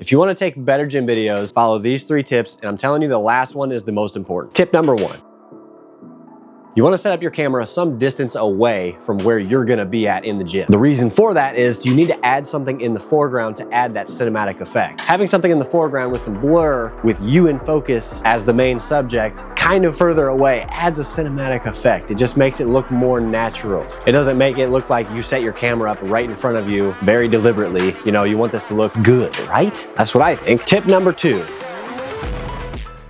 If you want to take better gym videos, follow these 3 tips, and I'm telling you the last one is the most important. Tip number 1. You want to set up your camera some distance away from where you're going to be at in the gym. The reason for that is you need to add something in the foreground to add that cinematic effect. Having something in the foreground with some blur, with you in focus as the main subject, kind of further away, adds a cinematic effect. It just makes it look more natural. It doesn't make it look like you set your camera up right in front of you very deliberately. You know, you want this to look good, right? That's what I think. Tip number 2.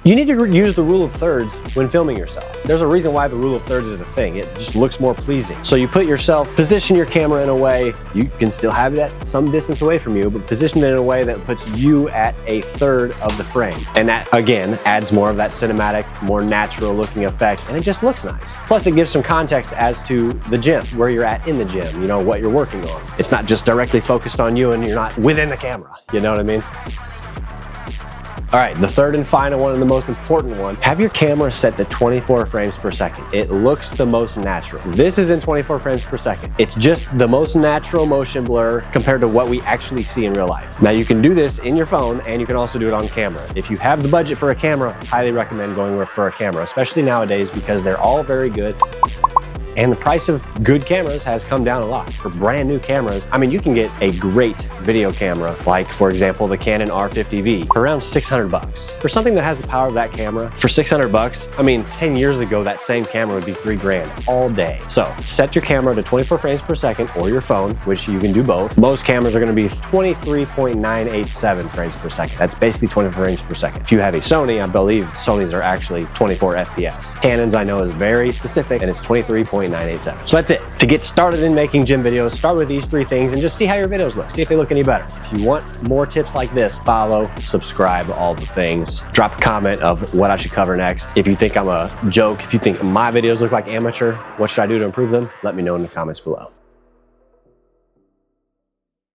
You need to use the rule of thirds when filming yourself. There's a reason why the rule of thirds is a thing. It just looks more pleasing. So you put yourself, position your camera in a way, you can still have it at some distance away from you, but position it in a way that puts you at a third of the frame. And that, again, adds more of that cinematic, more natural looking effect, and it just looks nice. Plus, it gives some context as to the gym, where you're at in the gym, you know, what you're working on. It's not just directly focused on you and you're not within the camera, you know what I mean? All right, the third and final one and the most important one, have your camera set to 24 frames per second. It looks the most natural. This is in 24 frames per second. It's just the most natural motion blur compared to what we actually see in real life. Now you can do this in your phone and you can also do it on camera. If you have the budget for a camera, highly recommend going for a camera, especially nowadays because they're all very good. And the price of good cameras has come down a lot. For brand new cameras, I mean, you can get a great video camera, like for example, the Canon R50V, for around 600 bucks. For something that has the power of that camera, for 600 bucks, I mean, 10 years ago, that same camera would be 3 grand all day. So set your camera to 24 frames per second or your phone, which you can do both. Most cameras are gonna be 23.987 frames per second. That's basically 24 frames per second. If you have a Sony, I believe Sonys are actually 24 FPS. Canon's I know is very specific and it's 23.987. So that's it. To get started in making gym videos, start with these 3 things and just see how your videos look. See if they look any better. If you want more tips like this, follow, subscribe, all the things. Drop a comment of what I should cover next. If you think I'm a joke, if you think my videos look like amateur, what should I do to improve them? Let me know in the comments below.